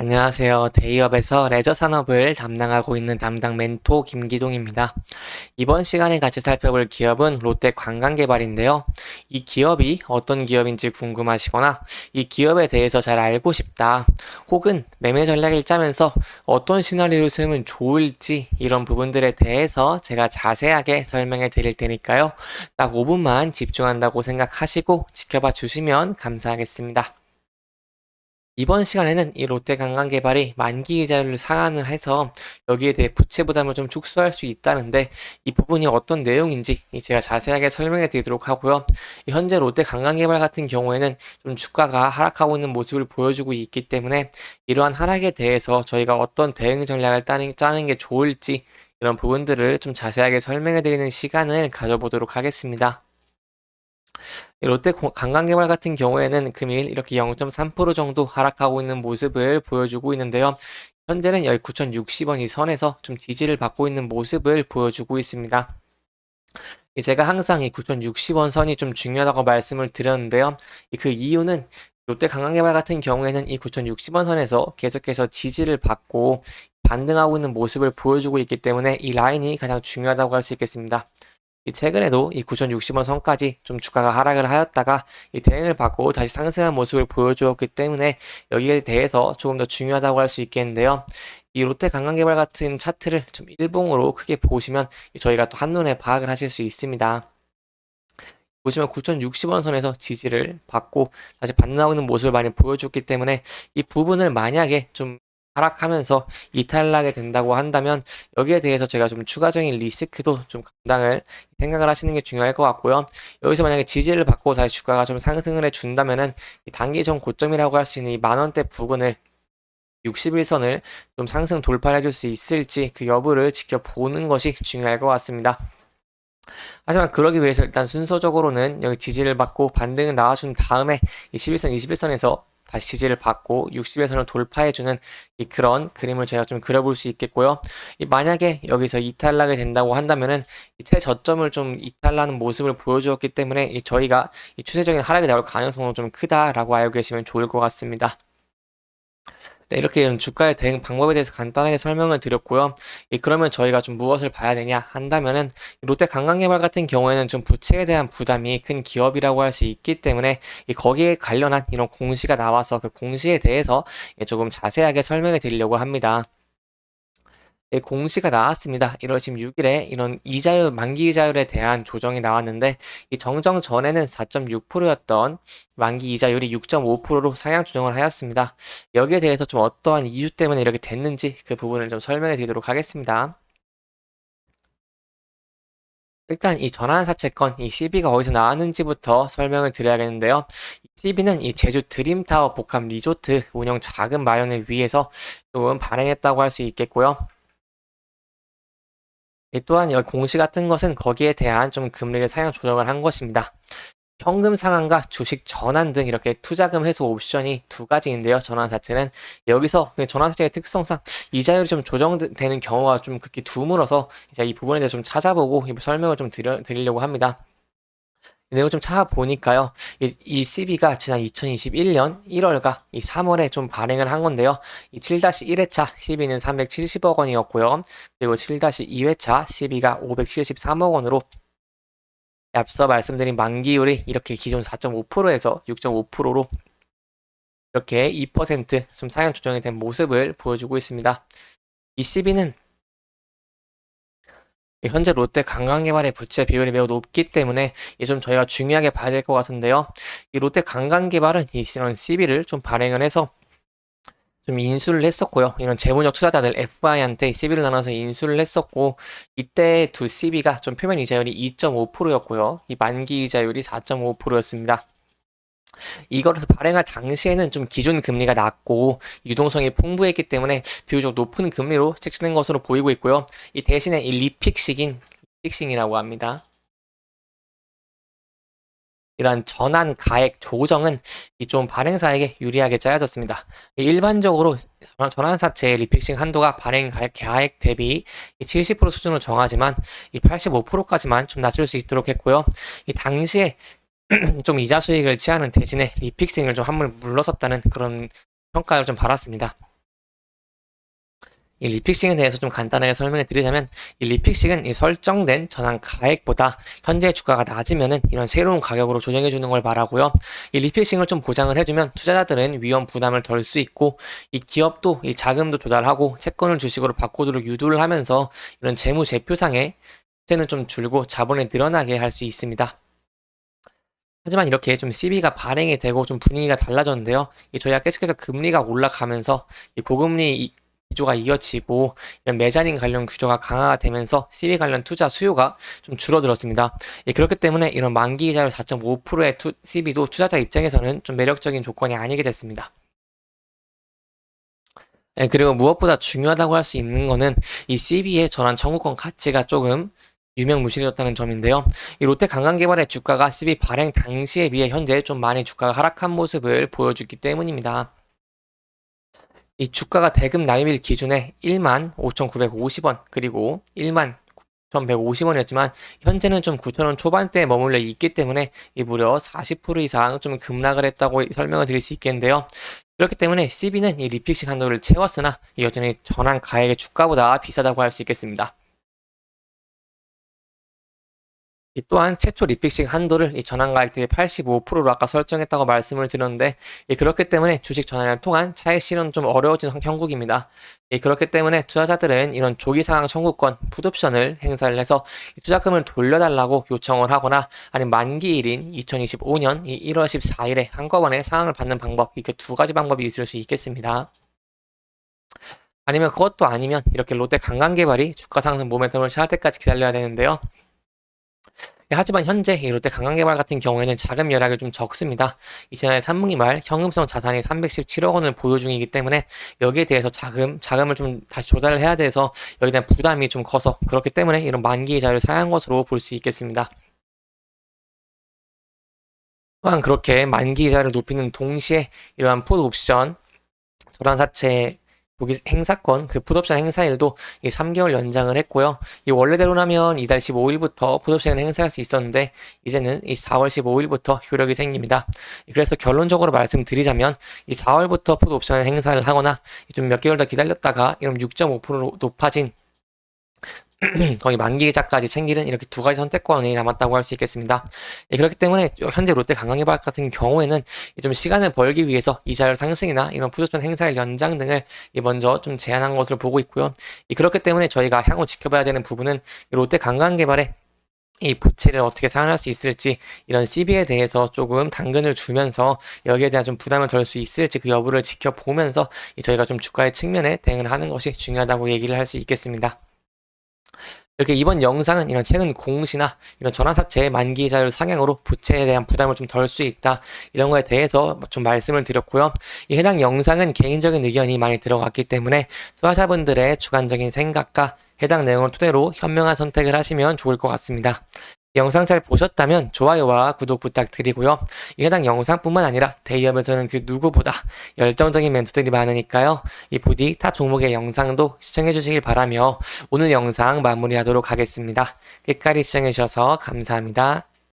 안녕하세요. 데이업에서 레저 산업을 담당하고 있는 담당 멘토 김기동입니다. 이번 시간에 같이 살펴볼 기업은 롯데 관광개발인데요. 이 기업이 어떤 기업인지 궁금하시거나 이 기업에 대해서 잘 알고 싶다, 혹은 매매 전략을 짜면서 어떤 시나리오를 쓰면 좋을지 이런 부분들에 대해서 제가 자세하게 설명해 드릴 테니까요. 딱 5분만 집중한다고 생각하시고 지켜봐 주시면 감사하겠습니다. 이번 시간에는 이 롯데관광개발이 만기 이자율을 상한을 해서 여기에 대해 부채 부담을 좀 축소할 수 있다는데, 이 부분이 어떤 내용인지 제가 자세하게 설명해 드리도록 하고요. 현재 롯데관광개발 같은 경우에는 좀 주가가 하락하고 있는 모습을 보여주고 있기 때문에 이러한 하락에 대해서 저희가 어떤 대응 전략을 짜는 게 좋을지 이런 부분들을 좀 자세하게 설명해 드리는 시간을 가져보도록 하겠습니다. 롯데 관광개발 같은 경우에는 금일 이렇게 0.3% 정도 하락하고 있는 모습을 보여주고 있는데요. 현재는 여기 9,060원 이 선에서 좀 지지를 받고 있는 모습을 보여주고 있습니다. 제가 항상 이 9,060원 선이 좀 중요하다고 말씀을 드렸는데요. 그 이유는 롯데 관광개발 같은 경우에는 이 9,060원 선에서 계속해서 지지를 받고 반등하고 있는 모습을 보여주고 있기 때문에 이 라인이 가장 중요하다고 할 수 있겠습니다. 최근에도 이 9,060원 선까지 좀 주가가 하락을 하였다가 이 대응을 받고 다시 상승한 모습을 보여주었기 때문에 여기에 대해서 조금 더 중요하다고 할 수 있겠는데요. 이 롯데 관광개발 같은 차트를 좀 일봉으로 크게 보시면 저희가 또 한눈에 파악을 하실 수 있습니다. 보시면 9,060원 선에서 지지를 받고 다시 반등하는 모습을 많이 보여줬기 때문에 이 부분을 만약에 좀 하락하면서 이탈하게 된다고 한다면 여기에 대해서 제가 좀 추가적인 리스크도 좀 감당을 생각을 하시는 게 중요할 것 같고요. 여기서 만약에 지지를 받고 다시 주가가 좀 상승을 해준다면은 이 단기 전 고점이라고 할 수 있는 이 만원대 부근을 61선을 좀 상승 돌파해 줄 수 있을지 그 여부를 지켜보는 것이 중요할 것 같습니다. 하지만 그러기 위해서 일단 순서적으로는 여기 지지를 받고 반등을 나와준 다음에 이 11선, 21선에서 다시 지지를 받고 60에서는 돌파해주는 그런 그림을 제가 좀 그려볼 수 있겠고요. 만약에 여기서 이탈하게 된다고 한다면은 이 최저점을 좀 이탈하는 모습을 보여주었기 때문에 저희가 추세적인 하락이 나올 가능성은 좀 크다라고 알고 계시면 좋을 것 같습니다. 네, 이렇게 주가의 대응 방법에 대해서 간단하게 설명을 드렸고요. 그러면 저희가 좀 무엇을 봐야 되냐 한다면은 롯데 관광개발 같은 경우에는 좀 부채에 대한 부담이 큰 기업이라고 할 수 있기 때문에 거기에 관련한 이런 공시가 나와서 그 공시에 대해서 조금 자세하게 설명해 드리려고 합니다. 공시가 나왔습니다. 1월 16일에 이런 이자율, 만기 이자율에 대한 조정이 나왔는데 이 정정 전에는 4.6%였던 만기 이자율이 6.5%로 상향 조정을 하였습니다. 여기에 대해서 좀 어떠한 이유 때문에 이렇게 됐는지 그 부분을 좀 설명해 드리도록 하겠습니다. 일단 이 전환사채권, 이 CB가 어디서 나왔는지부터 설명을 드려야겠는데요. CB는 이 제주 드림타워 복합 리조트 운영 자금 마련을 위해서 조금 발행했다고 할 수 있겠고요. 또한 여기 공시 같은 것은 거기에 대한 좀 금리를 상향 조정을 한 것입니다. 현금 상환과 주식 전환 등 이렇게 투자금 회수 옵션이 두 가지인데요. 전환 자체는 여기서 전환 자체의 특성상 이자율이 좀 조정되는 경우가 좀 극히 드물어서 이제 이 부분에 대해서 좀 찾아보고 설명을 좀 드리려고 합니다. 내용 좀 찾아보니까요. 이 CB가 지난 2021년 1월과 이 3월에 좀 발행을 한 건데요. 이 7-1회차 CB는 370억 원이었고요. 그리고 7-2회차 CB가 573억 원으로 앞서 말씀드린 만기율이 이렇게 기존 4.5%에서 6.5%로 이렇게 2%좀 상향 조정이 된 모습을 보여주고 있습니다. 이 CB는 현재 롯데 관광개발의 부채 비율이 매우 높기 때문에 좀 저희가 중요하게 봐야 될 것 같은데요. 이 롯데 관광개발은 이런 CB를 좀 발행을 해서 좀 인수를 했었고요. 이런 재무적 투자자들 FI한테 CB를 나눠서 인수를 했었고, 이때 두 CB가 좀 표면 이자율이 2.5%였고요. 이 만기 이자율이 4.5%였습니다. 이거를 발행할 당시에는 좀 기준 금리가 낮고 유동성이 풍부했기 때문에 비교적 높은 금리로 책정된 것으로 보이고 있고요. 이 대신에 이 리픽싱이라고 합니다. 이러한 전환 가액 조정은 이 좀 발행사에게 유리하게 짜여졌습니다. 일반적으로 전환사채의 리픽싱 한도가 발행 가액 대비 70% 수준으로 정하지만 이 85%까지만 좀 낮출 수 있도록 했고요. 이 당시에 좀 이자 수익을 취하는 대신에 리픽싱을 좀 한물 물러섰다는 그런 평가를 좀 받았습니다. 이 리픽싱에 대해서 좀 간단하게 설명해 드리자면 이 리픽싱은 이 설정된 전환 가액보다 현재 주가가 낮으면은 이런 새로운 가격으로 조정해 주는 걸 말하고요. 이 리픽싱을 좀 보장을 해주면 투자자들은 위험 부담을 덜 수 있고 이 기업도 이 자금도 조달하고 채권을 주식으로 바꾸도록 유도를 하면서 이런 재무 제표상의 부채는 좀 줄고 자본이 늘어나게 할 수 있습니다. 하지만 이렇게 좀 CB가 발행이 되고 좀 분위기가 달라졌는데요. 저희가 계속해서 금리가 올라가면서 이 고금리 기조가 이어지고 이런 메자닌 관련 규제가 강화가 되면서 CB 관련 투자 수요가 좀 줄어들었습니다. 그렇기 때문에 이런 만기 이자율 4.5%의 CB도 투자자 입장에서는 좀 매력적인 조건이 아니게 됐습니다. 그리고 무엇보다 중요하다고 할 수 있는 거는 이 CB의 전환 청구권 가치가 조금 유명무실해졌다는 점인데요. 이 롯데 관광개발의 주가가 CB 발행 당시에 비해 현재 좀 많이 주가가 하락한 모습을 보여주기 때문입니다. 이 주가가 대금 납입일 기준에 15,950원 그리고 11,150원이었지만 현재는 좀 9,000원 초반대에 머물러 있기 때문에 무려 40% 이상 좀 급락을 했다고 설명을 드릴 수 있겠는데요. 그렇기 때문에 CB는 이 리픽싱 한도를 채웠으나 여전히 전환 가액의 주가보다 비싸다고 할 수 있겠습니다. 또한 최초 리픽싱 한도를 이 전환가액 대비 85%로 아까 설정했다고 말씀을 드렸는데 그렇기 때문에 주식 전환을 통한 차익 실현은 좀 어려워진 형국입니다. 그렇기 때문에 투자자들은 이런 조기 상환 청구권, 풋옵션을 행사를 해서 투자금을 돌려달라고 요청을 하거나 아니면 만기일인 2025년 1월 14일에 한꺼번에 상환을 받는 방법, 이렇게 두 가지 방법이 있을 수 있겠습니다. 아니면 그것도 아니면 이렇게 롯데 관광개발이 주가 상승 모멘텀을 취할 때까지 기다려야 되는데요. 하지만 현재 이 롯데 관광개발 같은 경우에는 자금 여력이 좀 적습니다. 지난해 3분기 말 현금성 자산이 317억 원을 보유 중이기 때문에 여기에 대해서 자금을 좀 다시 조달을 해야 돼서 여기에 대한 부담이 좀 커서 그렇기 때문에 이런 만기 이자를 사용한 것으로 볼 수 있겠습니다. 또한 그렇게 만기 이자를 높이는 동시에 이러한 풋 옵션 전환사채 여기 행사권, 그 풋옵션 행사일도 3개월 연장을 했고요. 원래대로라면 이달 15일부터 풋옵션 행사할 수 있었는데 이제는 4월 15일부터 효력이 생깁니다. 그래서 결론적으로 말씀드리자면 4월부터 풋옵션 행사를 하거나 좀 몇 개월 더 기다렸다가 이런 6.5% 높아진 거의 만기 이자까지 챙기는 이렇게 두 가지 선택권이 남았다고 할 수 있겠습니다. 그렇기 때문에 현재 롯데 관광개발 같은 경우에는 좀 시간을 벌기 위해서 이자율 상승이나 이런 푸드옵션 행사일 연장 등을 먼저 좀 제한한 것으로 보고 있고요. 그렇기 때문에 저희가 향후 지켜봐야 되는 부분은 롯데 관광개발의 이 부채를 어떻게 상환할 수 있을지 이런 CB에 대해서 조금 당근을 주면서 여기에 대한 좀 부담을 덜 수 있을지 그 여부를 지켜보면서 저희가 좀 주가의 측면에 대응을 하는 것이 중요하다고 얘기를 할 수 있겠습니다. 이렇게 이번 영상은 이런 최근 공시나 이런 전환사채 만기 이자율 상향으로 부채에 대한 부담을 좀 덜 수 있다 이런 거에 대해서 좀 말씀을 드렸고요. 해당 영상은 개인적인 의견이 많이 들어갔기 때문에 투자자분들의 주관적인 생각과 해당 내용을 토대로 현명한 선택을 하시면 좋을 것 같습니다. 영상 잘 보셨다면 좋아요와 구독 부탁드리고요. 해당 영상뿐만 아니라 대기업에서는 그 누구보다 열정적인 멘토들이 많으니까요. 부디 타 종목의 영상도 시청해 주시길 바라며 오늘 영상 마무리하도록 하겠습니다. 끝까지 시청해 주셔서 감사합니다.